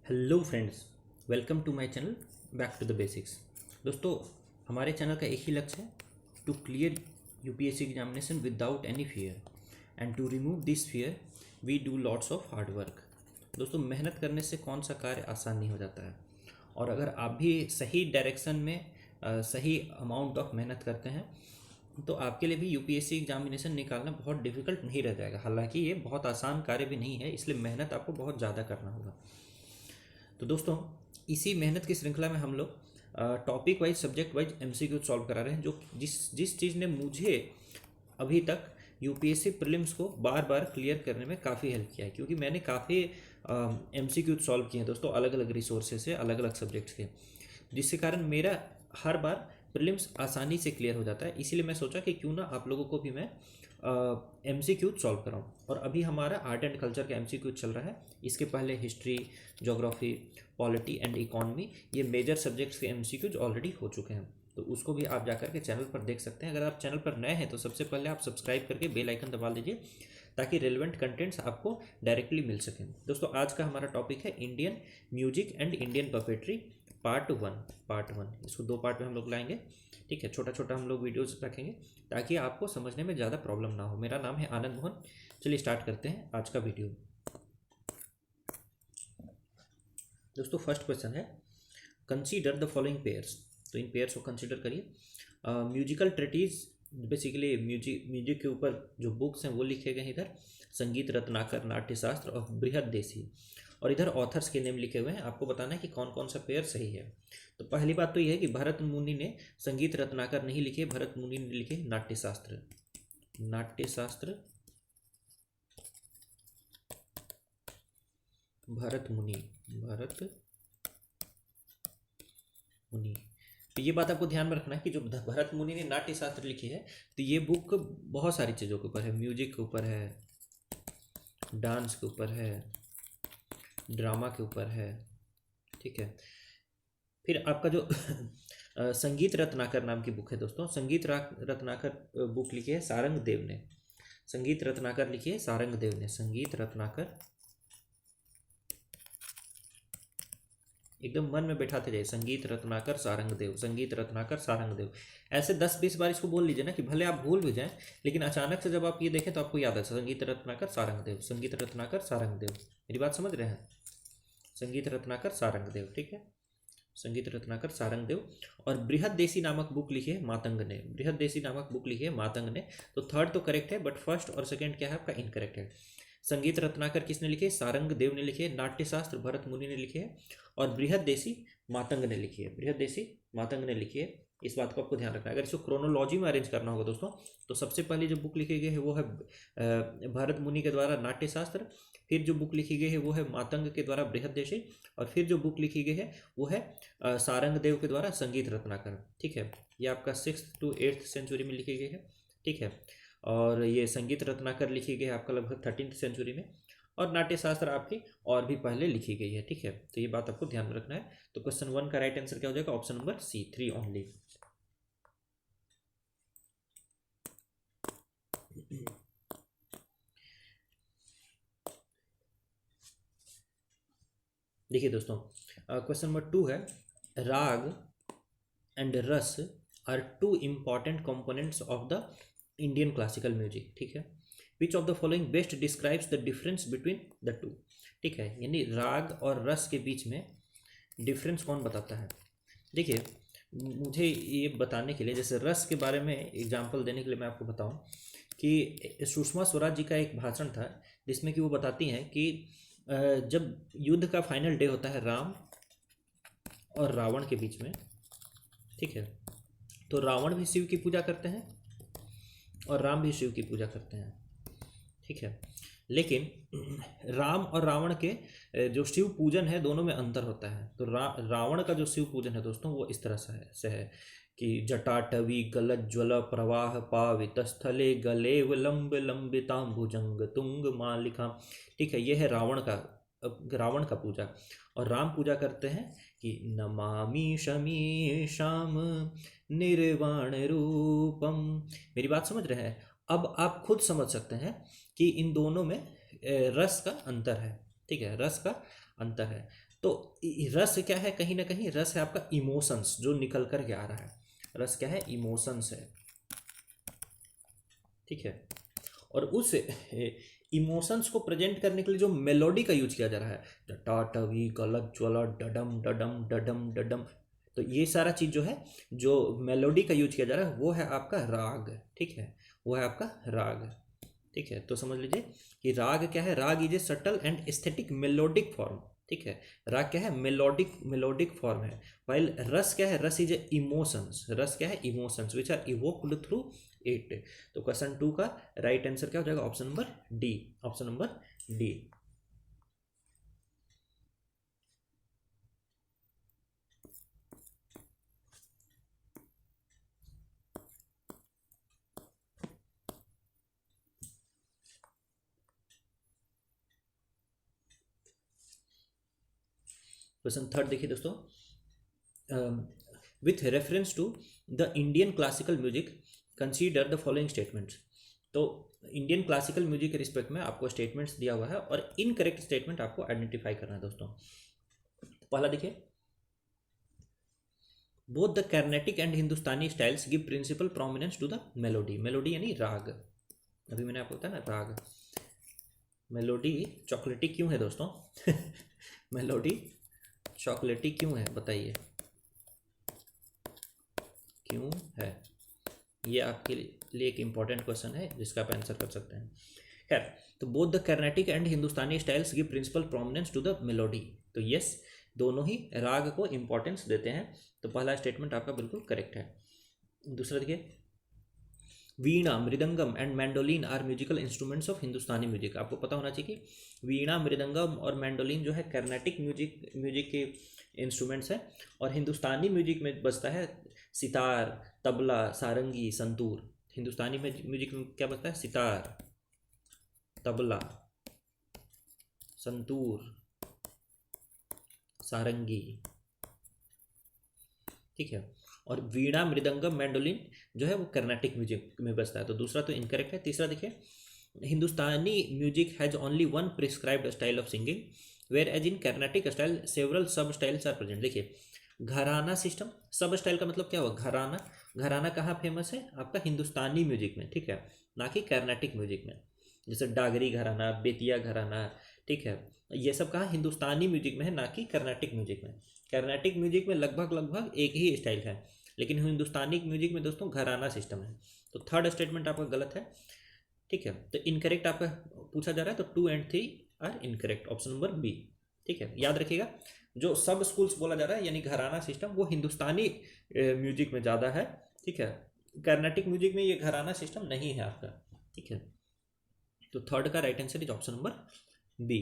Hello friends, welcome to my channel back to the basics. दोस्तों, हमारे चैनल का एक ही लक्ष्य है, to clear UPSC examination without any fear and to remove this fear we do lots of hard work. दोस्तों, मेहनत करने से कौन सा कार्य आसान नहीं हो जाता है। और अगर आप भी सही डायरेक्शन में सही अमाउंट ऑफ मेहनत करते हैं तो आपके लिए भी यूपीएससी एग्जामिनेशन निकालना बहुत डिफिकल्ट नहीं रह जाएगा। हालांकि ये बहुत आसान कार्य भी नहीं है, इसलिए मेहनत आपको बहुत ज़्यादा करना होगा। तो दोस्तों, इसी मेहनत की श्रृंखला में हम लोग topic wise subject wise MCQ solve करा रहे हैं, जो जिस जिस चीज़ ने मुझे अभी तक यूपीएससी प्रीलिम्स को बार बार क्लियर करने में काफ़ी हेल्प किया है। क्योंकि मैंने काफ़ी एमसीक्यू सॉल्व किए हैं दोस्तों, अलग अलग रिसोर्सेज से, अलग अलग सब्जेक्ट्स के, जिसके कारण मेरा हर बार प्रीलिम्स आसानी से क्लियर हो जाता है। इसीलिए मैं सोचा कि क्यों ना आप लोगों को भी मैं एमसीक्यू सॉल्व कराऊँ। और अभी हमारा आर्ट एंड कल्चर का एमसीक्यू चल रहा है। इसके पहले history, geography, polity and economy, ये मेजर सब्जेक्ट्स के एमसीक्यूज ऑलरेडी हो चुके हैं। तो उसको भी आप जाकर के चैनल पर देख सकते हैं। अगर आप चैनल पर नए हैं तो सबसे पहले आप सब्सक्राइब करके बेल आइकन दबा लीजिए, ताकि रेलिवेंट कंटेंट्स आपको डायरेक्टली मिल सकें। दोस्तों, आज का हमारा टॉपिक है Indian music and Indian puppetry part one. इसको दो पार्ट में हम लोग लाएंगे, ठीक है। छोटा छोटा हम लोग वीडियोस रखेंगे ताकि आपको समझने में ज़्यादा प्रॉब्लम ना हो। मेरा नाम है आनंद मोहन। चलिए स्टार्ट करते हैं आज का वीडियो। दोस्तों, फर्स्ट क्वेश्चन है, कंसीडर द फॉलोइंग पेयर्स। तो इन पेयर्स को कंसीडर करिए। म्यूजिकल ट्रेटीज, बेसिकली म्यूजिक के ऊपर जो बुक्स हैं वो लिखे गए हैं इधर, संगीत रत्नाकर, नाट्यशास्त्र और बृहद देसी। और इधर ऑथर्स के नेम लिखे हुए हैं। आपको बताना है कि कौन कौन सा पेयर सही है। तो पहली बात तो यह है कि भरत मुनि ने संगीत रत्नाकर नहीं लिखे, भरत मुनि ने लिखे नाट्यशास्त्र। भरत मुनि। तो ये बात आपको ध्यान में रखना है कि जो भरत मुनि ने नाट्यशास्त्र लिखी है, तो ये बुक बहुत सारी चीज़ों के ऊपर है। म्यूजिक के ऊपर है, डांस के ऊपर है, ड्रामा के ऊपर है, ठीक है। फिर आपका जो संगीत रत्नाकर नाम की बुक है दोस्तों, संगीत रत्नाकर बुक लिखी है सारंग देव ने। संगीत रत्नाकर लिखी है सारंग देव ने। संगीत रत्नाकर, एकदम मन में बैठाते जाइए, संगीत रत्नाकर सारंग देव, संगीत रत्नाकर सारंग देव। ऐसे 10-20 बार इसको बोल लीजिए ना, कि भले आप भूल भी जाएं, लेकिन अचानक से जब आप ये देखें तो आपको याद है, संगीत रत्नाकर सारंग देव, संगीत रत्नाकर सारंग देव। मेरी बात समझ रहे हैं? संगीत रत्नाकर सारंग देव, ठीक है, संगीत रत्नाकर सारंग देव। और बृहद देसी नामक बुक लिखी है मातंग ने। बृहद देसी नामक बुक लिखी है मातंग ने। तो थर्ड तो करेक्ट है, बट फर्स्ट और सेकंड क्या है आपका इनकरेक्ट है। संगीत रत्नाकर किसने लिखे? सारंग देव ने लिखे। नाट्यशास्त्र भरत मुनि ने लिखे है। और बृहद देसी मातंग ने लिखी है। बृहद देसी मातंग ने लिखी है। इस बात को आपको ध्यान रखना है। अगर इसको क्रोनोलॉजी में अरेंज करना होगा दोस्तों, तो सबसे पहले जो बुक लिखी गई है वो है भरत मुनि के द्वारा नाट्यशास्त्र। फिर जो बुक लिखी गई है वो है मातंग के द्वारा बृहद देशी। और फिर जो बुक लिखी गई है वो है सारंग देव के द्वारा संगीत रत्नाकर, ठीक है। ये आपका 6th to 8th सेंचुरी में लिखी गई है, ठीक है। और ये संगीत रत्नाकर लिखी गई है आपका लगभग 13th सेंचुरी में। और नाट्यशास्त्र आपकी और भी पहले लिखी गई है, ठीक है। तो ये बात आपको ध्यान में रखना है। तो क्वेश्चन 1 का राइट आंसर क्या हो जाएगा? Option number C, 3 only. देखिए दोस्तों, क्वेश्चन नंबर 2 है, raga and rasa are two important components of the Indian classical music, ठीक है। Which of the following best describes the difference between the two, ठीक है। यानी राग और रस के बीच में डिफरेंस कौन बताता है? देखिए, मुझे ये बताने के लिए, जैसे रस के बारे में एग्जांपल देने के लिए मैं आपको बताऊं कि सुषमा स्वराज जी का एक भाषण था, जिसमें कि वो बताती हैं कि जब युद्ध का फाइनल डे होता है राम और रावण के बीच में, ठीक है, तो रावण भी शिव की पूजा करते हैं और राम भी शिव की पूजा करते हैं, ठीक है। लेकिन राम और रावण के जो शिव पूजन है दोनों में अंतर होता है। तो रावण का जो शिव पूजन है दोस्तों वो इस तरह से है कि जटाटवी गलज्ज्वल प्रवाह पावित स्थले गले लंब लंबिताम भुजंग तुंग मालिका, ठीक है। ये है रावण का पूजा। और राम पूजा करते हैं कि नमामि शमी श्याम निर्वाण रूपम। मेरी बात समझ रहे हैं? अब आप खुद समझ सकते हैं कि इन दोनों में रस का अंतर है, ठीक है, रस का अंतर है। तो रस क्या है, कहीं ना कहीं रस है आपका इमोशंस जो निकल कर के आ रहा है, रस क्या है, इमोशंस है, ठीक है। और उस इमोशंस को प्रेजेंट करने के लिए जो मेलोडी का यूज किया जा रहा है, टाटवी गलत ज्वला डडम डडम डडम डडम, तो ये सारा चीज जो है, जो मेलोडी का यूज किया जा रहा है वो है आपका राग, ठीक है, वो है आपका राग, ठीक है। तो समझ लीजिए कि राग क्या है, राग is a subtle and aesthetic melodic form, ठीक है। राग क्या है, मेलोडिक मेलोडिक फॉर्म है। वाइल रस क्या है, रस इज ए इमोशंस, रस क्या है, emotions which are evoked through it. तो क्वेश्चन 2 का राइट आंसर क्या हो जाएगा, option number D, option number D. Question 3 देखिए दोस्तों, with reference to the Indian classical music consider the following statements. तो इंडियन क्लासिकल म्यूजिक के रिस्पेक्ट में आपको स्टेटमेंट्स दिया हुआ है और इनकरेक्ट स्टेटमेंट आपको आइडेंटिफाई करना है दोस्तों। पहला देखिए, both the Carnatic and Hindustani styles give principal prominence to the melody, melody यानी राग, अभी मैंने आपको बताया ना राग। मेलोडी चॉकलेटी क्यों है दोस्तों मेलोडी चॉकलेटी क्यों है, बताइए क्यों है, ये आपके लिए एक इंपॉर्टेंट क्वेश्चन है जिसका आप आंसर कर सकते हैं। खैर, तो both the Carnatic and Hindustani styles give principal prominence to the melody, तो यस, दोनों ही राग को इंपॉर्टेंस देते हैं, तो पहला स्टेटमेंट आपका बिल्कुल करेक्ट है। दूसरा देखिए, veena mridangam and mandolin are musical instruments of Hindustani music. आपको पता होना चाहिए कि वीणा मृदंगम और मैंडोलिन जो है कर्नाटिक म्यूजिक के इंस्ट्रूमेंट्स हैं, और हिंदुस्तानी म्यूजिक में बजता है सितार, तबला, सारंगी, संतूर। हिंदुस्तानी म्यूजिक में क्या बजता है, सितार, तबला, संतूर, सारंगी, ठीक है। और वीणा मृदंगम मैंडोलिन जो है वो कर्नाटिक म्यूजिक में बजता है, तो दूसरा तो इनकरेक्ट है। तीसरा देखिए, Hindustani music has only one prescribed style of singing whereas in Carnatic style several sub styles are present. देखिए, घराना सिस्टम, सब स्टाइल का मतलब क्या हुआ, घराना, घराना कहाँ फेमस है, आपका हिंदुस्तानी म्यूजिक में, ठीक है, ना कि कर्नाटिक म्यूजिक में। जैसे डागरी घराना, बेतिया घराना, ठीक है, ये सब कहाँ हिंदुस्तानी म्यूजिक में है, ना कि कर्नाटिक म्यूजिक में। कर्नाटिक म्यूजिक में लगभग लगभग एक ही स्टाइल है, लेकिन हिंदुस्तानी म्यूजिक में दोस्तों घराना सिस्टम है। तो थर्ड स्टेटमेंट आपका गलत है, ठीक है। तो इनकरेक्ट आपका पूछा जा रहा है, तो 2 and 3 are incorrect, option number B, ठीक है। याद रखिएगा, जो सब स्कूल्स बोला जा रहा है यानी घराना सिस्टम, वो हिंदुस्तानी म्यूजिक में ज़्यादा है, ठीक है। कर्नाटिक म्यूजिक में ये घराना सिस्टम नहीं है आपका, ठीक है। तो थर्ड का right answer is option number B.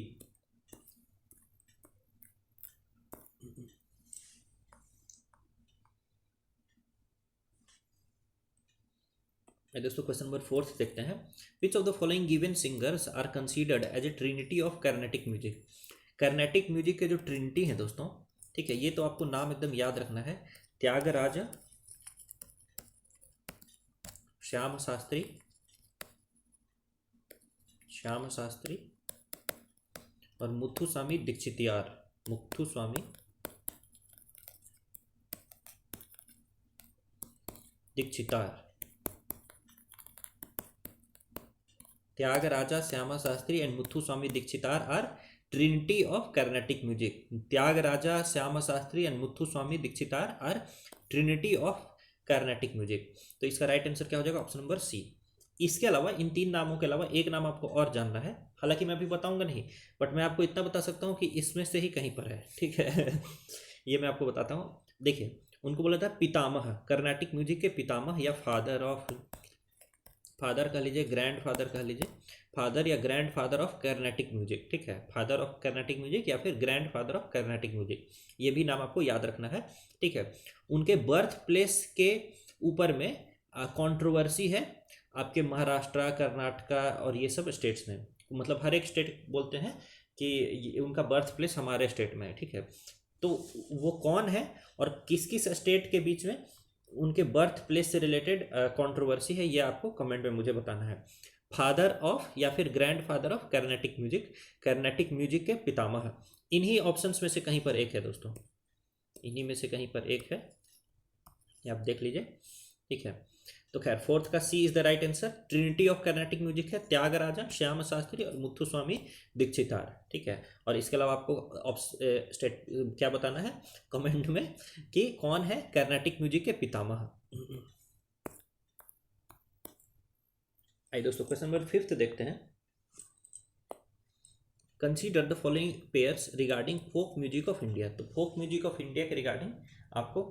दोस्तों क्वेश्चन नंबर 4 देखते हैं, which of the following given singers are considered as a trinity of Carnatic music. Carnatic music के जो ट्रिनिटी है दोस्तों, ठीक है, ये तो आपको नाम एकदम याद रखना है, त्यागराज, श्याम शास्त्री, श्याम शास्त्री और Muthuswami Dikshitar, Muthuswami Dikshitar. Tyagaraja, Shyama Shastri and Muthuswami Dikshitar are trinity of Carnatic music. Tyagaraja, Shyama Shastri and Muthuswami Dikshitar are trinity of Carnatic music. तो इसका राइट आंसर क्या हो जाएगा, ऑप्शन नंबर सी। इसके अलावा इन 3 नामों के अलावा एक नाम आपको और जानना है, हालांकि मैं अभी बताऊंगा नहीं, बट मैं आपको इतना बता सकता हूँ कि इसमें से ही कहीं पर है, ठीक है ये मैं आपको बताता हूँ। देखिए, उनको बोला था पितामह, कर्नाटिक म्यूजिक के पितामह या फादर ऑफ, फादर कह लीजिए, ग्रैंड फादर कह लीजिए, फादर या grand father of Carnatic music, ठीक है, फादर ऑफ कर्नाटिक म्यूजिक या फिर grand father of Carnatic music, ये भी नाम आपको याद रखना है, ठीक है। उनके बर्थ प्लेस के ऊपर में कंट्रोवर्सी है आपके महाराष्ट्र, कर्नाटका और ये सब स्टेट्स में, मतलब हर एक स्टेट बोलते हैं कि उनका बर्थ प्लेस हमारे स्टेट में है, ठीक है। तो वो कौन है और किस किस स्टेट के बीच में उनके बर्थ प्लेस से रिलेटेड कंट्रोवर्सी है, ये आपको कमेंट में मुझे बताना है। फादर ऑफ या फिर grand father of Carnatic music, Carnatic music के पितामह। इन्हीं ऑप्शंस में से कहीं पर एक है दोस्तों, इन्हीं में से कहीं पर एक है, ये आप देख लीजिए, ठीक है। तो खैर फोर्थ का C is the right answer. Trinity of Carnatic music है त्यागराजा, श्याम शास्त्री और मुथुस्वामी दीक्षितार, ठीक है। और इसके अलावा आपको क्या बताना है कमेंट में कि कौन है कर्नाटिक म्यूजिक के पितामह। आइए दोस्तों क्वेश्चन नंबर 5 देखते हैं। Consider the following pairs regarding folk music of India. तो फोक म्यूजिक ऑफ इंडिया के रिगार्डिंग आपको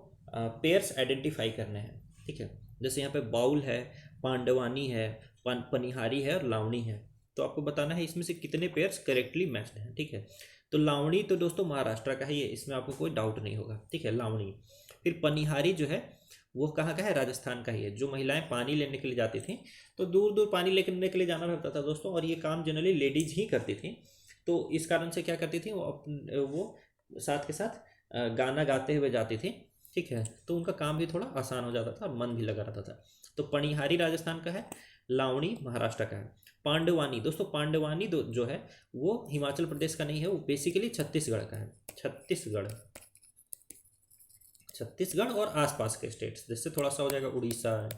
पेयर्स आइडेंटिफाई करने हैं, ठीक है। जैसे यहाँ पे बाउल है, पांडवानी है, पनिहारी है और लावणी है। तो आपको बताना है इसमें से कितने पेयर्स करेक्टली मैच्ड हैं, ठीक है। तो लावणी तो दोस्तों महाराष्ट्र का ही है, इसमें आपको कोई डाउट नहीं होगा, ठीक है, लावणी। फिर पनिहारी जो है वो कहाँ का है, राजस्थान का ही है। जो महिलाएं पानी लेने के लिए जाती थी, तो दूर दूर पानी लेने के लिए जाना पड़ता था दोस्तों, और ये काम जनरली लेडीज ही करती थी। तो इस कारण से क्या करती थी वो साथ के साथ गाना गाते हुए जाती थी, ठीक है। तो उनका काम भी थोड़ा आसान हो जाता था और मन भी लगा रहता था। तो पनिहारी राजस्थान का है, लावणी महाराष्ट्र का है। पांडवानी दोस्तों, पांडवानी जो है वो हिमाचल प्रदेश का नहीं है, वो बेसिकली छत्तीसगढ़ का है। छत्तीसगढ़ और आसपास के स्टेट्स, जिससे थोड़ा सा हो जाएगा उड़ीसा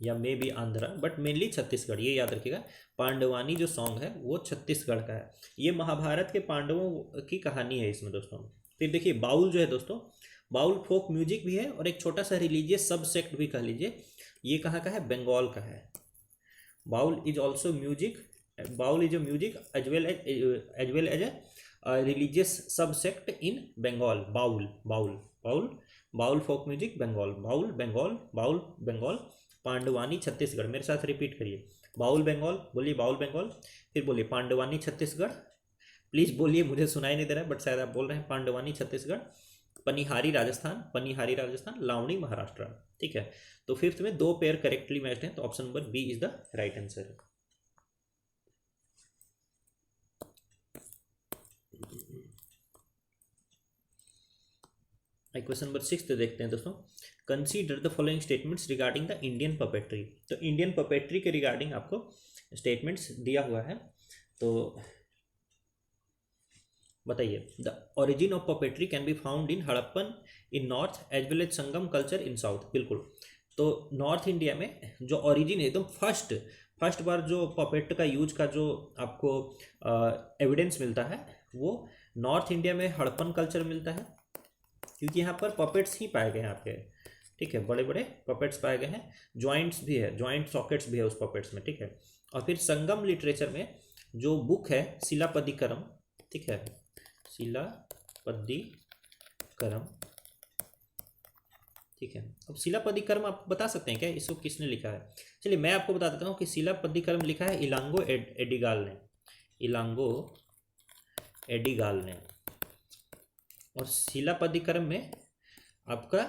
या may be Andhra, but mainly Chhattisgarh, ये याद रखिएगा। पांडवानी जो सॉन्ग है वो छत्तीसगढ़ का है। ये महाभारत के पांडवों की कहानी है इसमें दोस्तों। फिर देखिए बाउल जो है दोस्तों, बाउल फोक म्यूजिक भी है और एक छोटा सा रिलीजियस सब सेक्ट भी कह लीजिए। ये कहाँ का है, बंगाल का है। Baul is also music, Baul is a music as well as a religious sub sect in Bengal. Baul folk music Bengal, Baul Bengal, Baul Bengal, Pandavani Chhattisgarh. मेरे साथ रिपीट करिए, बाउल बंगाल, बोलिए बाउल बंगाल, फिर बोलिए पांडवानी छत्तीसगढ़। प्लीज़ बोलिए, मुझे सुनाई नहीं दे रहा है बट शायद आप बोल रहे हैं। पांडवानी छत्तीसगढ़, पनिहारी राजस्थान, लावणी महाराष्ट्र, ठीक है। तो फिफ्थ में 2 पेयर करेक्टली मैच्ड हैं, तो option number B is the right answer. Question number 6 देखते हैं दोस्तों। Consider the following statements regarding the Indian puppetry. तो इंडियन पपेट्री के रिगार्डिंग आपको स्टेटमेंट्स दिया हुआ है, तो बताइए। The origin of puppetry can be found in Harappan in north as well as Sangam culture in south. बिल्कुल, तो नॉर्थ इंडिया में जो ओरिजिन है एकदम फर्स्ट बार जो पपेट का यूज का जो आपको एविडेंस मिलता है वो नॉर्थ इंडिया में हड़प्पन कल्चर मिलता है, क्योंकि यहाँ पर पपेट्स ही पाए गए हैं आपके, ठीक है। बड़े बड़े पपेट्स पाए गए हैं, जॉइंट्स भी है, जॉइंट सॉकेट्स भी है उस पपेट्स में, ठीक है। और फिर संगम लिटरेचर में जो बुक है शिलापदिकरम, ठीक है, शिलापदिकरम, ठीक है। अब शिलापदिकरम आप बता सकते हैं क्या इसको किसने लिखा है? चलिए मैं आपको बता देता हूँ कि शिलापदिकरम लिखा है इलांगो एडिगाल ने, इलांगो एडिगाल ने। और शिलापदिकरम में आपका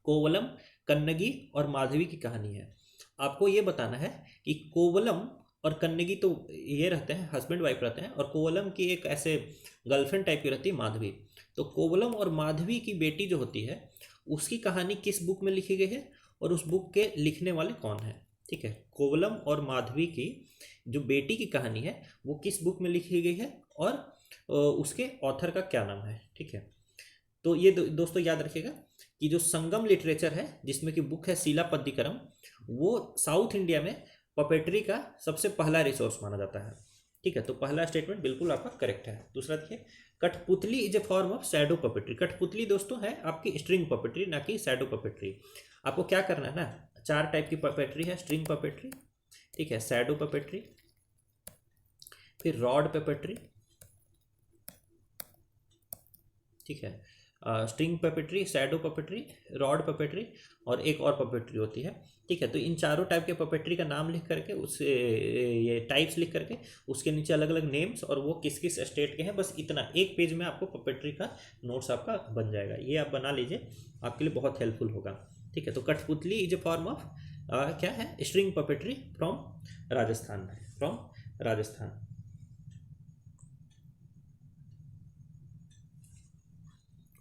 कोवलम, कन्नगी और माधवी की कहानी है। आपको ये बताना है कि कोवलम और कन्नगी तो ये रहते हैं, हस्बैंड वाइफ रहते हैं, और कोवलम की एक ऐसे गर्लफ्रेंड टाइप की रहती है माधवी। तो कोवलम और माधवी की बेटी जो होती है उसकी कहानी किस बुक में लिखी गई है और उस बुक के लिखने वाले कौन है, ठीक है। कोवलम और माधवी की जो बेटी की कहानी है वो किस बुक में लिखी गई है और उसके ऑथर का क्या नाम है, ठीक है। तो ये दोस्तों याद रखिएगा कि जो संगम लिटरेचर है जिसमें कि बुक है शिलापदिकरम, वो साउथ इंडिया में पपेट्री का सबसे पहला रिसोर्स माना जाता है, ठीक है। तो पहला स्टेटमेंट बिल्कुल आपका करेक्ट है। दूसरा देखिए, कठपुतली is a form of shadow puppetry. कठपुतली दोस्तों है आपकी स्ट्रिंग पपेट्री, ना कि शैडो पपेट्री। आपको क्या करना है ना, 4 टाइप की पपेट्री है, स्ट्रिंग पपेट्री, ठीक है, शैडो पपेट्री, फिर रॉड पपेट्री, ठीक है, string puppetry, shadow puppetry, rod puppetry और एक और पपेट्री होती है, ठीक है। तो इन चारों टाइप के पपेट्री का नाम लिख करके उस ये टाइप्स लिख करके उसके नीचे अलग अलग नेम्स और वो किस किस स्टेट के हैं, बस इतना एक पेज में आपको पपेट्री का नोट्स आपका बन जाएगा। ये आप बना लीजिए, आपके लिए बहुत हेल्पफुल होगा, ठीक है। तो कठपुतली इज ए फॉर्म ऑफ क्या है, स्ट्रिंग पपेट्री फ्रॉम राजस्थान।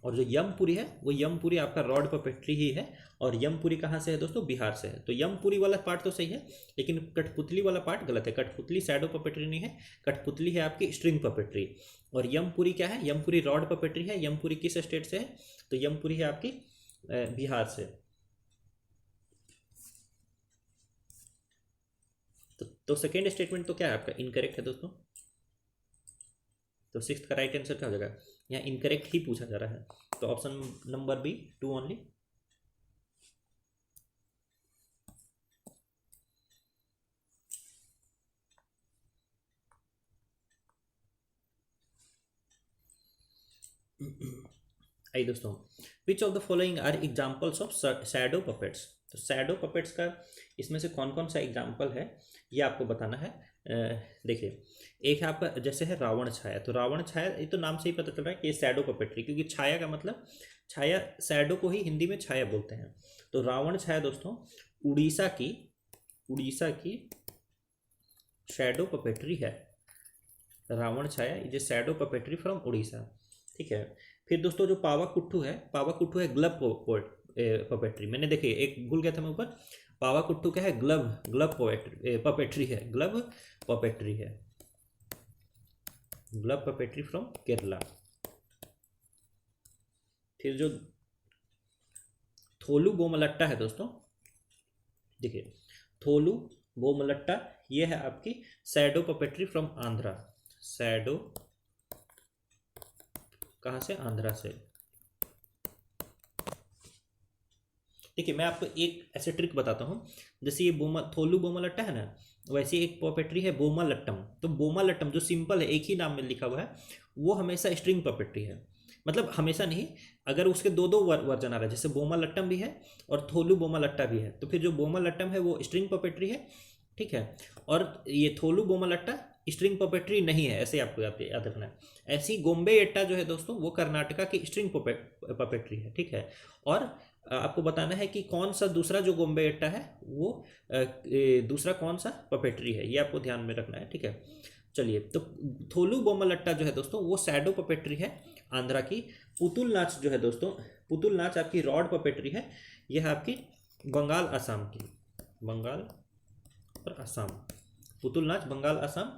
और जो यमपुरी है वो यमपुरी आपका रॉड पपेट्री ही है। और यमपुरी कहाँ से है दोस्तों? बिहार से है। तो यमपुरी वाला पार्ट तो सही है, लेकिन कठपुतली वाला पार्ट गलत है। कठपुतली शैडो पपेट्री नहीं है, कठपुतली है आपकी स्ट्रिंग पपेट्री। और यमपुरी क्या है? यमपुरी रॉड पपेट्री है। यमपुरी किस स्टेट से है? तो यमपुरी है आपकी बिहार से। तो सेकेंड स्टेटमेंट तो क्या है आपका? इनकरेक्ट है दोस्तों। तो सिक्स का राइट आंसर क्या हो जाएगा? यहाँ इनकरेक्ट ही पूछा जा रहा है, तो ऑप्शन नंबर बी, 2 ओनली। आइए दोस्तों, which of the following are examples of shadow puppets? तो शैडो पपेट्स का इसमें से कौन कौन सा एग्जाम्पल है ये आपको बताना है। देखिए, एक है आपका जैसे है रावण छाया। तो रावण छाया, ये तो नाम से ही पता चल रहा है कि ये शैडो पपेट्री, क्योंकि छाया का मतलब छाया, शैडो को ही हिंदी में छाया बोलते हैं। तो रावण छाया दोस्तों उड़ीसा की शैडो पपेट्री है। Ravana Chhaya is a shadow puppetry from Orissa. ठीक है। फिर दोस्तों जो पावाकुट्टू है ग्लव पपेट्री। मैंने देखिए एक भूल गया था मैं ऊपर, पावाकुट्टू क्या है? ग्लव पपेट्री है। Glove puppetry from Kerala. फिर जो थोलू बोमलट्टा है दोस्तों, देखिए थोलू बोमलट्टा, ये है आपकी shadow puppetry from Andhra. Shadow कहाँ से? आंध्रा से। देखिए मैं आपको एक ऐसे ट्रिक बताता हूँ, जैसे ये थोलू बोमलट्टा है ना, वैसे एक पपेट्री है बोमालट्टम। तो बोमालट्टम जो सिंपल है, एक ही नाम में लिखा हुआ है, वो हमेशा स्ट्रिंग पपेट्री है। मतलब हमेशा नहीं, अगर उसके दो दो वर्जन आ रहा है, जैसे बोमालट्टम भी है और थोलू बोमालट्टा भी है, तो फिर जो बोमालट्टम है वो स्ट्रिंग पपेट्री है। ठीक है। और ये थोलू बोमालट्टा स्ट्रिंग पपेट्री नहीं है, ऐसे आपको याद रखना है। ऐसी गोम्बे एट्टा जो है दोस्तों, वो कर्नाटका की स्ट्रिंग पपेट्री है। ठीक है। और आपको बताना है कि कौन सा दूसरा जो गोम्बे एट्टा है वो दूसरा कौन सा पपेट्री है, ये आपको ध्यान में रखना है। ठीक है। चलिए, तो थोलू बोमलट्टा जो है दोस्तों वो शैडो पपेट्री है आंध्रा की। पुतुल नाच जो है दोस्तों, पुतुल नाच आपकी रॉड पपेट्री है। यह है आपकी बंगाल असम की, बंगाल और असम। पुतुल नाच बंगाल असम,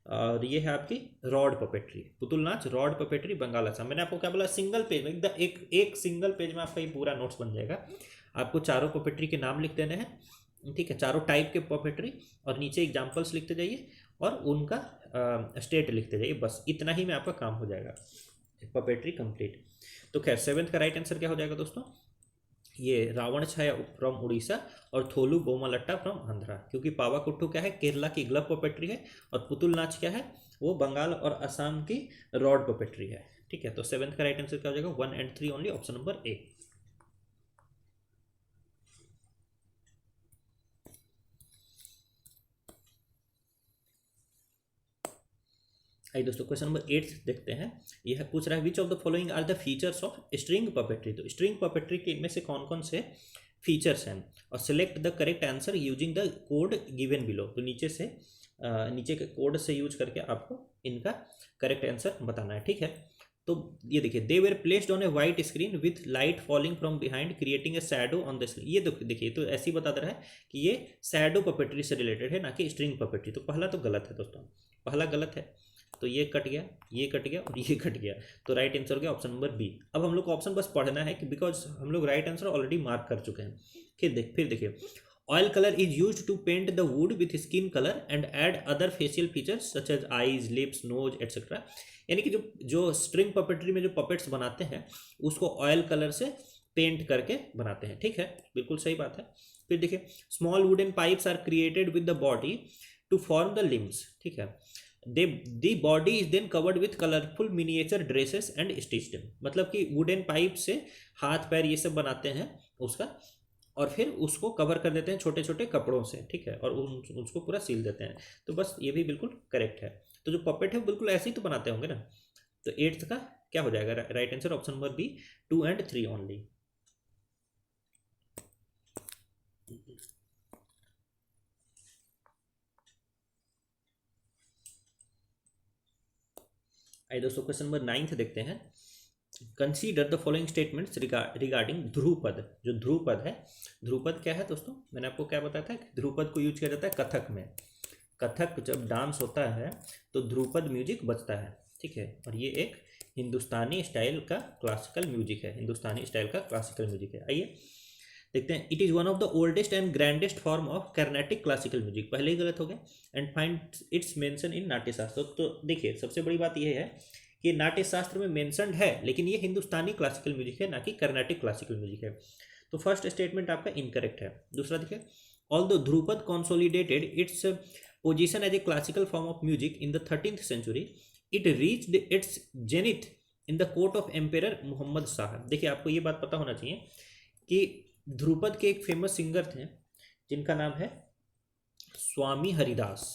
और ये है आपकी रॉड पपेट्री। पुतुल नाच रॉड पपेट्री बंगाल असम। मैंने आपको क्या बोला? सिंगल पेज में एकदम एक सिंगल पेज में आपका ये पूरा नोट्स बन जाएगा। आपको चारों पपेट्री के नाम लिख देने हैं। ठीक है, चारों टाइप के पपेट्री, और नीचे एग्जाम्पल्स लिखते जाइए और उनका स्टेट लिखते जाइए। बस इतना ही में आपका काम हो जाएगा, पपेट्री कंप्लीट। तो खैर सेवेंथ का राइट आंसर क्या हो जाएगा दोस्तों? ये रावण छाया फ्रॉम उड़ीसा और थोलू बोमलट्टा फ्रॉम आंध्रा, क्योंकि पावाकुट्टू क्या है? केरला की ग्लव पपेट्री है, और पुतुल नाच क्या है? वो बंगाल और असम की रॉड पपेट्री है। ठीक है। तो सेवेंथ का राइट आंसर क्या हो जाएगा? 1 and 3 only, option number A. आइए दोस्तों, क्वेश्चन नंबर 8 देखते हैं। यह पूछ रहा है which of the following are the features of string puppetry? तो स्ट्रिंग पपेट्री के इनमें से कौन कौन से फीचर्स हैं, और select the correct answer using the code given below. तो नीचे के कोड से यूज करके आपको इनका करेक्ट आंसर बताना है। ठीक है। तो ये देखिए, they were placed on A white screen with light falling from behind creating a shadow on the screen. ये देखिए, तो ऐसे ही बता दे रहा है कि ये शैडो पपेट्री से रिलेटेड है, ना कि स्ट्रिंग पपेट्री। तो पहला तो गलत है दोस्तों, पहला गलत है। तो ये कट गया, ये कट गया और ये कट गया। तो राइट आंसर हो गया ऑप्शन नंबर बी। अब हम लोग को ऑप्शन बस पढ़ना है कि बिकॉज हम लोग राइट आंसर ऑलरेडी मार्क कर चुके हैं। फिर देखिए, oil colour is use to paint the wood with skin colour and add other facial features such as eyes, lips, nose etcetera. यानी कि जो स्ट्रिंग पपेट्री में जो पपेट्स बनाते हैं उसको ऑयल कलर से पेंट करके बनाते हैं। ठीक है, बिल्कुल सही बात है। फिर देखिए, small wooden pipes are created with the body to form the limbs. ठीक है। The body is then covered with colourful miniature dresses and stitched. मतलब कि वुडन पाइप से हाथ पैर ये सब बनाते हैं उसका, और फिर उसको कवर कर देते हैं छोटे छोटे कपड़ों से। ठीक है। और उसको पूरा सील देते हैं। तो बस ये भी बिल्कुल करेक्ट है। तो जो पपेट है बिल्कुल ऐसे ही तो बनाते होंगे ना। तो एट्थ का क्या हो जाएगा right answer? Option number B, 2 and 3 only. आइए दोस्तों, क्वेश्चन नंबर 9 देखते हैं। Consider the following statements regarding Dhrupad. जो ध्रुपद है, ध्रुपद क्या है दोस्तों, मैंने आपको क्या बताया था कि ध्रुपद को यूज किया जाता है कथक में। कथक जब डांस होता है तो ध्रुपद म्यूजिक बजता है, ठीक है। और ये एक हिंदुस्तानी स्टाइल का क्लासिकल म्यूजिक है, हिंदुस्तानी स्टाइल का क्लासिकल म्यूजिक है। आइए देखते हैं। It is one of the oldest and grandest form of Carnatic classical music, पहले ही गलत हो गया। And find its mention in Natyashastra. तो देखिए सबसे बड़ी बात यह है कि नाट्यशास्त्र में मेंशनड है, लेकिन ये हिंदुस्तानी क्लासिकल म्यूजिक है, ना कि कर्नाटिक क्लासिकल म्यूजिक है। तो फर्स्ट स्टेटमेंट आपका इनकरेक्ट है। दूसरा देखिए, although Dhrupad consolidated its position as a classical form of music in the 13th century, it reached its zenith in the court of emperor Muhammad Shah. देखिए आपको ये बात पता होना चाहिए कि ध्रुपद के एक फेमस सिंगर थे जिनका नाम है स्वामी हरिदास,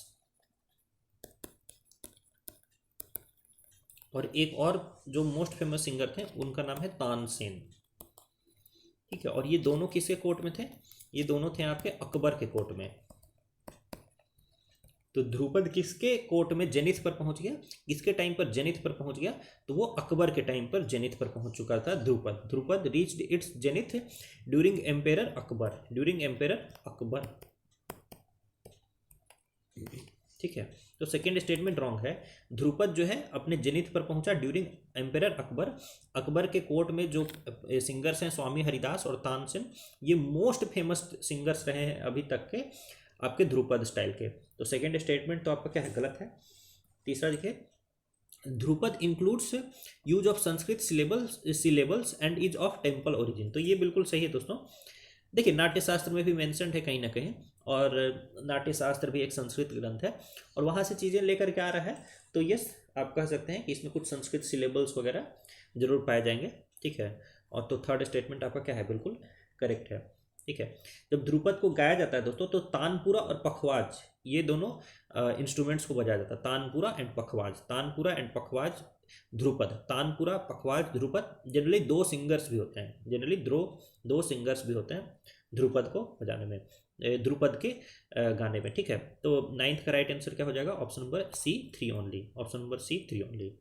और एक और जो मोस्ट फेमस सिंगर थे उनका नाम है तानसेन, ठीक है। और ये दोनों किसके कोर्ट में थे, ये दोनों थे आपके अकबर के कोर्ट में। तो ध्रुपद किसके कोर्ट में जेनिथ पर पहुंच गया, किसके टाइम पर जेनिथ पर पहुंच गया, तो वो अकबर के टाइम पर जेनिथ पर पहुंच चुका था Dhrupad. Dhrupad reached it's zenith during emperor Akbar, during emperor Akbar, ठीक है। तो सेकेंड स्टेटमेंट रॉन्ग है। ध्रुपद जो है अपने जेनिथ पर पहुंचा ड्यूरिंग एम्पेरर अकबर। अकबर के कोर्ट में जो सिंगर्स हैं स्वामी हरिदास और तानसेन, ये मोस्ट फेमस सिंगर्स रहे हैं अभी तक के आपके ध्रुपद स्टाइल के। तो सेकेंड स्टेटमेंट तो आपका क्या है, गलत है। तीसरा देखिए, Dhrupad includes use of Sanskrit syllables and is of temple origin. तो ये बिल्कुल सही है दोस्तों। देखिए नाट्यशास्त्र में भी मेंशन्ड है कहीं ना कहीं, और नाट्यशास्त्र भी एक संस्कृत ग्रंथ है और वहाँ से चीज़ें लेकर के आ रहा है। तो यस, आप कह सकते हैं कि इसमें कुछ संस्कृत सिलेबल्स वगैरह जरूर पाए जाएंगे, ठीक है। और तो थर्ड स्टेटमेंट आपका क्या है, बिल्कुल करेक्ट है, ठीक है। जब ध्रुपद को गाया जाता है दोस्तों तो तानपुरा और पखवाज, ये दोनों इंस्ट्रूमेंट्स को बजाया जाता है, tanpura and pakhawaj, tanpura and pakhawaj dhrupad. Tanpura pakhawaj dhrupad, generally दो सिंगर्स भी होते हैं, जनरली दो सिंगर्स भी होते हैं ध्रुपद को बजाने में, ध्रुपद के गाने में, ठीक है। तो नाइन्थ का राइट आंसर क्या हो जाएगा, option number C 3 only, option number C 3 only.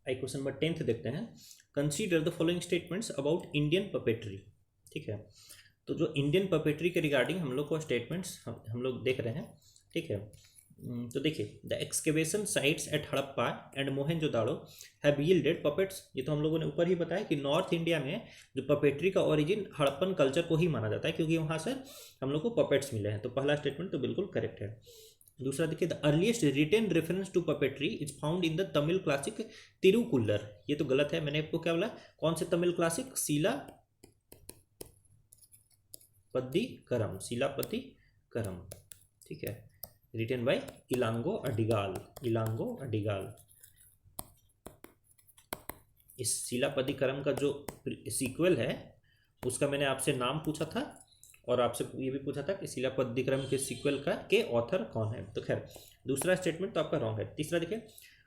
आई क्वेश्चन नंबर 10th देखते हैं। Consider the following statements about Indian puppetry, ठीक है। तो जो इंडियन पपेट्री के रिगार्डिंग हम लोग को स्टेटमेंट्स हम लोग देख रहे हैं, ठीक है। तो देखिए, the excavation sites at Harappa and Mohenjodaro have yielded puppets. ये तो हम लोगों ने ऊपर ही बताया कि नॉर्थ इंडिया में जो पपेट्री का ओरिजिन हड़प्पन कल्चर को ही माना जाता है, क्योंकि वहाँ से हम लोग को पपेट्स मिले हैं। तो पहला स्टेटमेंट तो बिल्कुल करेक्ट है। दूसरा देखिए, the earliest written reference to puppetry is found in the Tamil classic Tirukkural. ये तो गलत है, मैंने आपको क्या बोला, कौन से तमिल क्लासिक, शीलापतिकरम, ठीक है, रिटेन बाय इलांगो अडिगाल। इस शीलापतिकरम का जो सीक्वल है उसका मैंने आपसे नाम पूछा था, और आपसे ये भी पूछा था कि शीलापतिकरम के सीक्वल का के ऑथर कौन है। तो खैर दूसरा स्टेटमेंट तो आपका रॉन्ग है। तीसरा देखिए,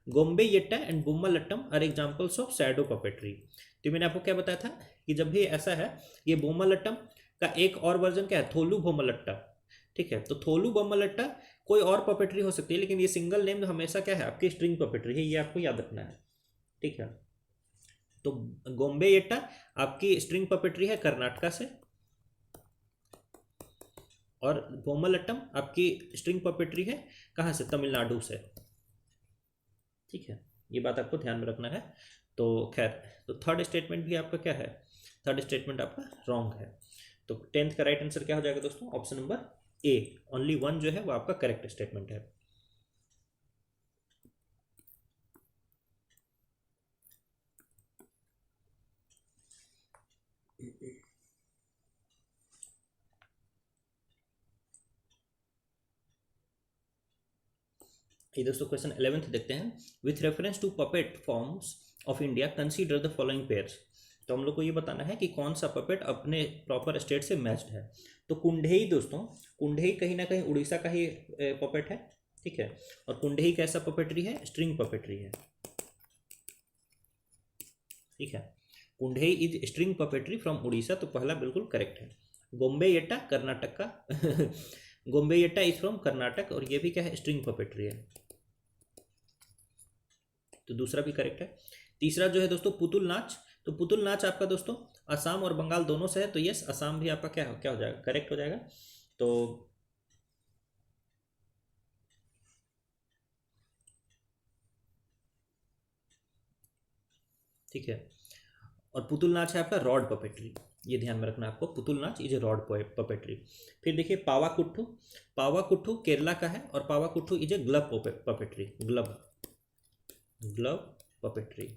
Gombeyatta and Bommalattam are examples of shadow puppetry. तो मैंने आपको क्या बताया था कि जब भी ऐसा है, ये बोम्मलट्टम का एक और वर्जन क्या है, थोलू बोम्मलट्टा, ठीक है। तो थोलू बोम्मलट्टा कोई और पपेट्री हो सकती है, लेकिन ये सिंगल नेम हमेशा क्या है, आपकी स्ट्रिंग पपेट्री है, ये आपको याद रखना है, ठीक है। तो गोम्बेयट्टा आपकी स्ट्रिंग पपेट्री है कर्नाटका से, और बोम्मलट्टम आपकी स्ट्रिंग पपेट्री है कहाँ से, तमिलनाडु से, ठीक है। ये बात आपको ध्यान में रखना है। तो खैर, तो थर्ड स्टेटमेंट भी आपका क्या है, थर्ड स्टेटमेंट आपका रॉन्ग है। तो 10th का राइट आंसर क्या हो जाएगा दोस्तों, ऑप्शन नंबर ए, ओनली 1 जो है वो आपका करेक्ट स्टेटमेंट है। ये दोस्तों क्वेश्चन 11th देखते हैं। With reference to puppet forms of India consider the following pairs. तो हम लोग को ये बताना है कि कौन सा पपेट अपने प्रॉपर स्टेट से मैच्ड है। तो कुंडेई दोस्तों, कुंडेई कहीं ना कहीं उड़ीसा का ही पपेट है, ठीक है। और कुंडेई कैसा पपेट्री है, स्ट्रिंग पपेट्री है, ठीक है। Kundhei is string puppetry from Orissa, तो पहला बिल्कुल करेक्ट है। गोम्बेयट्टा कर्नाटक का गोम्बेयट्टा इज फ्रॉम कर्नाटक, और ये भी क्या है, स्ट्रिंग पपेट्री है, तो दूसरा भी करेक्ट है। तीसरा जो है दोस्तों पुतुल नाच, तो पुतुल नाच आपका दोस्तों असम और बंगाल दोनों से है, तो यस असम भी आपका क्या हो जाएगा, करेक्ट हो जाएगा। तो ठीक है, और पुतुल नाच है आपका रॉड पपेट्री, ये ध्यान में रखना आपको, पुतुल नाच इज ए रॉड पपेट्री। फिर देखिए पावा कुट्टू, पावा कुट्टू केरला का है, और Pava Koothu is a glove puppetry, glove glove puppetry,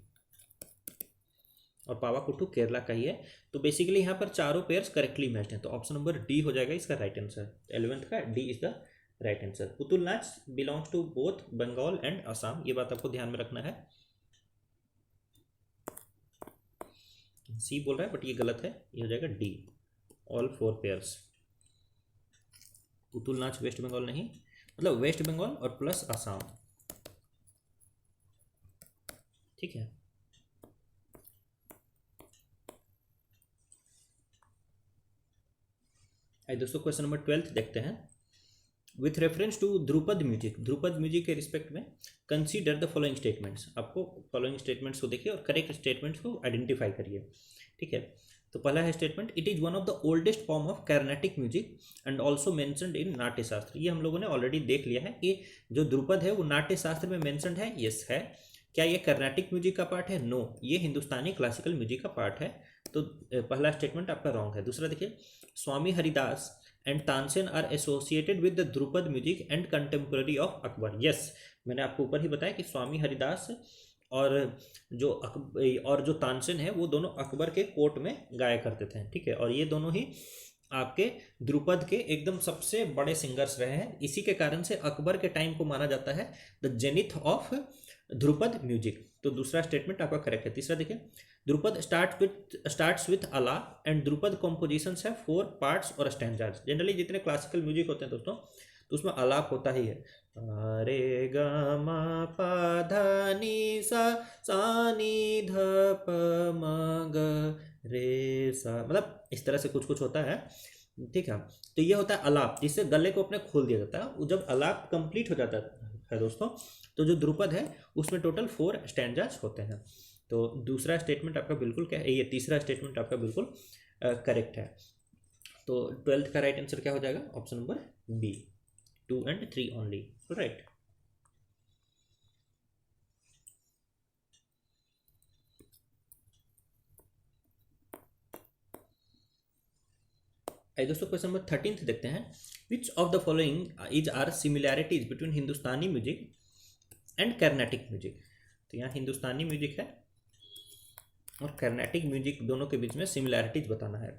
और पावा कुट्टू केरला का ही है। तो बेसिकली यहाँ पर चारों पेयर्स करेक्टली मैच्ड हैं, तो ऑप्शन नंबर डी हो जाएगा इसका राइट आंसर, 11th का D is the right answer. Putul Nach belongs to both Bengal and Assam, ये बात आपको ध्यान में रखना है। सी बोल रहा है बट ये गलत है, ये हो जाएगा डी, ऑल 4 पेयर्स। पुतुल नाच वेस्ट बंगाल नहीं, मतलब वेस्ट बंगाल और प्लस असम, ठीक है। आइए दोस्तों क्वेश्चन नंबर 12 देखते हैं। With reference to Dhrupad music के रिस्पेक्ट में कंसीडर द फॉलोइंग स्टेटमेंट्स, आपको फॉलोइंग स्टेटमेंट्स को देखिए और करेक्ट स्टेटमेंट्स को आइडेंटिफाई करिए, ठीक है। तो पहला है statement, it is one of the oldest form of Carnatic music and also mentioned in नाट्य शास्त्र, ये हम लोगों ने ऑलरेडी देख लिया है कि जो ध्रुपद है वो नाट्य शास्त्र में मेंशनड है, यस है। क्या ये कर्नाटिक म्यूजिक का पार्ट है, नो, ये हिंदुस्तानी क्लासिकल म्यूजिक का पार्ट है, तो पहला स्टेटमेंट आपका रॉन्ग है। दूसरा देखिए, Swami Haridas and Tansen are associated with the dhrupad music and contemporary of Akbar, yes, मैंने आपको ऊपर ही बताया कि स्वामी हरिदास और जो तानसेन है वो दोनों अकबर के कोर्ट में गाया करते थे, ठीक है, और ये दोनों ही आपके ध्रुपद के एकदम सबसे बड़े सिंगर्स रहे हैं, इसी के कारण से अकबर के टाइम को माना जाता है the zenith of Dhrupad music, तो दूसरा स्टेटमेंट आपका करेक्ट है। तीसरा देखिए, ध्रुपद स्टार्ट्स विथ अला एंड ध्रुपद कॉम्पोजिशंस है 4 पार्ट्स और स्टैंजाज, जनरली जितने क्लासिकल म्यूजिक होते हैं दोस्तों तो उसमें आलाप होता ही है, रे ग म प ध नि सा नी ध प म ग रे सा, मतलब इस तरह से कुछ कुछ होता है, ठीक है। तो ये होता है अलाप, जिससे गले को अपने खोल दिया जाता है, जब अलाप कंप्लीट हो जाता है दोस्तों, तो जो ध्रुपद है उसमें टोटल 4 स्टैंजाज होते हैं। तो दूसरा स्टेटमेंट आपका बिल्कुल क्या है, ये तीसरा स्टेटमेंट आपका बिल्कुल करेक्ट है। तो 12th का राइट आंसर क्या हो जाएगा, option number B, 2 and 3 only, right? आइए दोस्तों क्वेश्चन नंबर 13 देखते हैं। Which of the following is are similarities between Hindustani music and Carnatic music, तो यहाँ हिंदुस्तानी म्यूजिक है और कर्नाटिक म्यूजिक दोनों के बीच में सिमिलैरिटीज बताना है।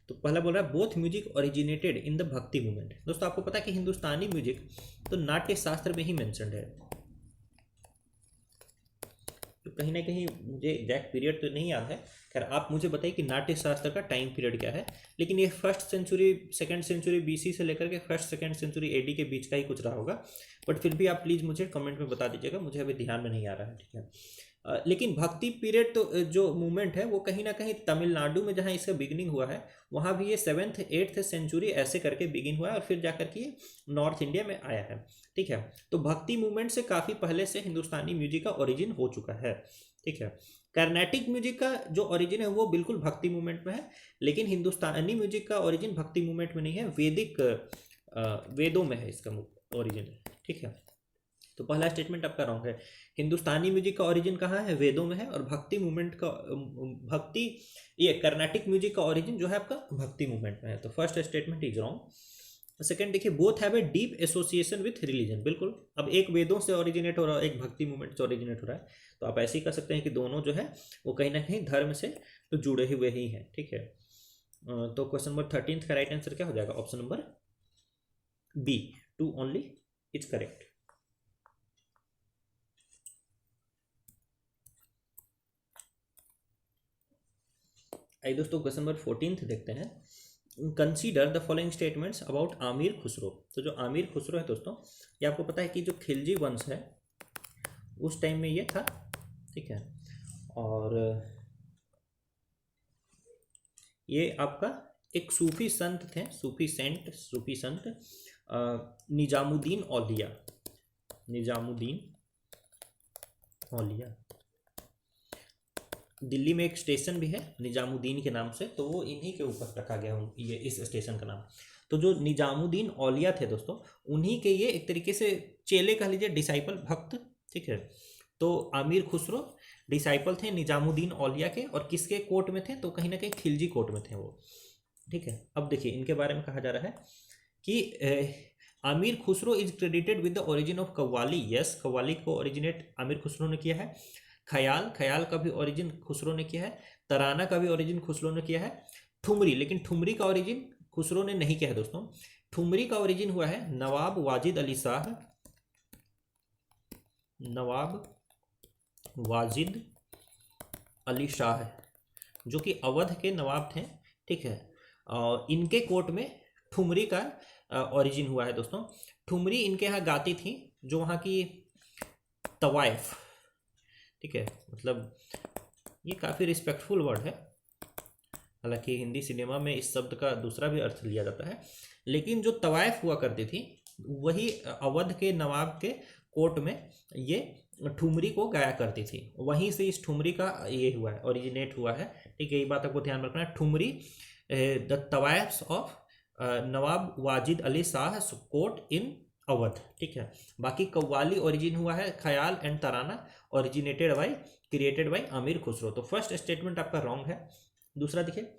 तो पहला बोल रहा है both music originated in the भक्ति मूवमेंट, दोस्तों आपको पता है कि हिंदुस्तानी म्यूजिक तो नाट्य शास्त्र में ही मेंशन्ड है, तो कहीं ना कहीं मुझे एग्जैक्ट पीरियड तो नहीं याद है, खैर आप मुझे बताइए कि नाट्य शास्त्र का टाइम पीरियड क्या है, लेकिन ये 1st century 2nd century BC से लेकर के 1st 2nd सेंचुरी AD के बीच का ही कुछ रहा होगा, बट फिर भी आप प्लीज़ मुझे कमेंट में बता दीजिएगा, मुझे अभी ध्यान में नहीं आ रहा है, ठीक है। लेकिन भक्ति पीरियड तो जो मूवमेंट है वो कहीं ना कहीं तमिलनाडु में जहाँ इसका बिगिनिंग हुआ है वहाँ भी ये 7th 8th सेंचुरी ऐसे करके बिगिन हुआ है और फिर जाकर के ये नॉर्थ इंडिया में आया है, ठीक है। तो भक्ति मूवमेंट से काफ़ी पहले से हिंदुस्तानी म्यूजिक का ओरिजिन हो चुका है, ठीक है। कर्नाटिक म्यूजिक का जो ओरिजिन है वो बिल्कुल भक्ति मूवमेंट में है, लेकिन हिंदुस्तानी म्यूजिक का ओरिजिन भक्ति मूवमेंट में नहीं है, वेदों में है इसका ओरिजिन, ठीक है। तो पहला स्टेटमेंट आपका रॉन्ग है, हिंदुस्तानी म्यूजिक का ओरिजिन कहाँ है, वेदों में है, और भक्ति मूवमेंट का ये कर्नाटिक म्यूजिक का ओरिजिन जो है आपका भक्ति मूवमेंट में है, तो first statement is wrong. Second देखिए, both have a deep association with religion, बिल्कुल, अब एक वेदों से ओरिजिनेट हो रहा है, एक भक्ति मूवमेंट से ओरिजिनेट हो रहा है, तो आप ऐसे ही कर सकते हैं कि दोनों जो है वो कहीं ना कहीं धर्म से तो जुड़े हुए ही हैं, ठीक है। तो क्वेश्चन नंबर 13 का राइट आंसर क्या हो जाएगा, option number B, 2 only is correct. आइए दोस्तों क्वेश्चन नंबर 14 देखते हैं। Consider the following statements about Amir Khusro, तो जो आमिर खुसरो है दोस्तों, ये आपको पता है कि जो खिलजी वंश है उस टाइम में ये था, ठीक है, और ये आपका एक सूफी संत थे, सूफी संत निजामुद्दीन औलिया, निजामुद्दीन औलिया। दिल्ली में एक स्टेशन भी है निजामुद्दीन के नाम से, तो वो इन्हीं के ऊपर रखा गया ये इस स्टेशन का नाम। तो जो निजामुद्दीन औलिया थे दोस्तों, उन्हीं के ये एक तरीके से चेले कह लीजिए, डिसाइपल, भक्त, ठीक है। तो आमिर खुसरो डिसाइपल थे निजामुद्दीन औलिया के, और किसके कोर्ट में थे, तो कहीं ना कहीं खिलजी कोर्ट में थे वो, ठीक है। अब देखिए इनके बारे में कहा जा रहा है कि Aamir Khusro is credited with the origin of qawwali. Yes, qawwali को ओरिजिनेट आमिर खुसरो ने किया है। ख्याल का भी ओरिजिन खुसरो ने किया है। तराना का भी ओरिजिन खुसरो ने किया है। ठुमरी, लेकिन ठुमरी का ओरिजिन खुसरो ने नहीं किया है दोस्तों। ठुमरी का ओरिजिन हुआ है नवाब वाजिद अली शाह, नवाब वाजिद अली शाह, जो कि अवध के नवाब थे, ठीक है। और इनके कोर्ट में ठुमरी का ओरिजिन हुआ है दोस्तों। ठुमरी इनके यहाँ गाती थी, जो वहाँ की तवाइफ, ठीक है, मतलब ये काफ़ी रिस्पेक्टफुल वर्ड है, हालांकि हिंदी सिनेमा में इस शब्द का दूसरा भी अर्थ लिया जाता है, लेकिन जो तवाइफ हुआ करती थी वही अवध के नवाब के कोर्ट में ये ठुमरी को गाया करती थी। वहीं से इस ठुमरी का ये हुआ है, ओरिजिनेट हुआ है, ठीक है। ये बात आपको ध्यान रखना है। Thumri the tawaifs of Nawab Wajid Ali Shah court in Awadh, ठीक है। बाकी कव्वाली ओरिजिन हुआ है khayal and tarana, originated by, created by Amir Khusro. तो फर्स्ट स्टेटमेंट आपका रॉन्ग है। दूसरा देखिए,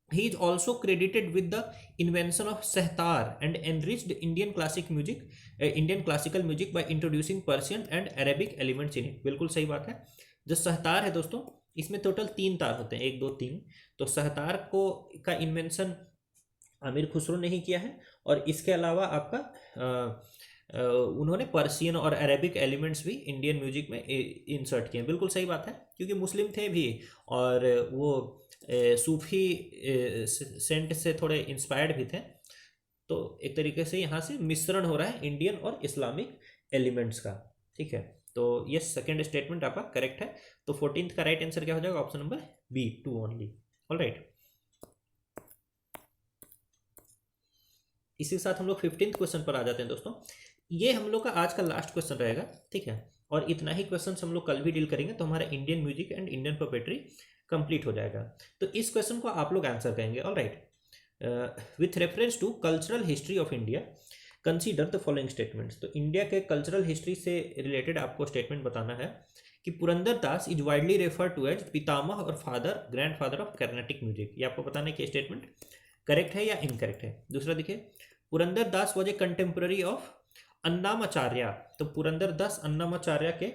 he is also credited with the invention of sehtar and enriched Indian classical music by introducing Persian and Arabic elements in it। बिल्कुल सही बात है। जो सहतार है दोस्तों, इसमें टोटल 3 तार होते हैं, 1 2 3। तो सहतार को का इन्वेंशन आमिर खुसरो ने ही किया है, और इसके अलावा आपका उन्होंने पर्शियन और अरेबिक एलिमेंट्स भी इंडियन म्यूजिक में इंसर्ट किए। बिल्कुल सही बात है, क्योंकि मुस्लिम थे भी, और वो सूफी सेंट से थोड़े इंस्पायर्ड भी थे। तो एक तरीके से यहाँ से मिश्रण हो रहा है इंडियन और इस्लामिक एलिमेंट्स का, ठीक है। तो ये सेकंड स्टेटमेंट आपका करेक्ट है। तो 14th का राइट आंसर क्या हो जाएगा? Option number B, 2 only. Alright, इसी के साथ हम लोग 15th क्वेश्चन पर आ जाते हैं दोस्तों। ये हम लोग का आज का लास्ट क्वेश्चन रहेगा, ठीक है। और इतना ही क्वेश्चन हम लोग कल भी डील करेंगे, तो हमारा Indian music and Indian puppetry complete हो जाएगा। तो इस क्वेश्चन को आप लोग आंसर करेंगे। Alright, with reference to cultural history of India consider the following statements. तो इंडिया के कल्चरल हिस्ट्री से रिलेटेड आपको स्टेटमेंट बताना है कि Purandara Dasa is widely refer to as Pitamaha और father, grandfather of Carnatic music. ये आपको बताना है कि स्टेटमेंट करेक्ट है या इनकरेक्ट है। दूसरा देखिए, पुरंदर दास was a contemporary of Annamacharya. तो पुरंदर दास अन्नामाचार्य के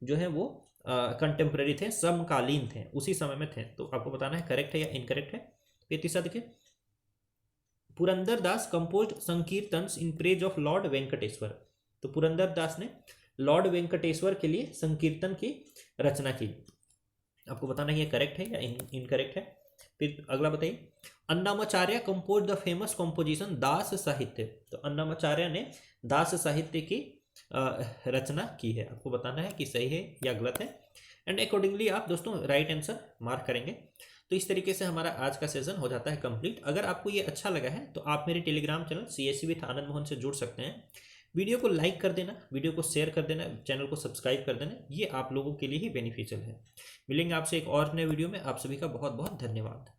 जो है वो कंटेम्प्रेरी थे, समकालीन थे, उसी समय में थे। तो आपको बताना है करेक्ट है या इनकरेक्ट है। फिर तीसरा देखिए, Purandara Dasa composed sankirtans in praise of lord Venkateshwara. तो पुरंदर दास ने लॉर्ड वेंकटेश्वर के लिए संकीर्तन की रचना की। आपको बताना है ये करेक्ट है या इनकरेक्ट है। फिर अगला बताइए, Annamacharya compose the famous composition दास साहित्य। तो अन्नामाचार्य ने दास साहित्य की रचना की है। आपको बताना है कि सही है या गलत है, एंड अकॉर्डिंगली आप दोस्तों राइट आंसर मार्क करेंगे। तो इस तरीके से हमारा आज का सेशन हो जाता है कंप्लीट। अगर आपको ये अच्छा लगा है तो आप मेरे Telegram channel CSE with Anand Mohan से जुड़ सकते हैं। वीडियो को लाइक कर देना, वीडियो को शेयर कर देना, चैनल को सब्सक्राइब कर देना, ये आप लोगों के लिए ही बेनिफिशियल है। मिलेंगे आपसे एक और नए वीडियो में। आप सभी का बहुत बहुत धन्यवाद।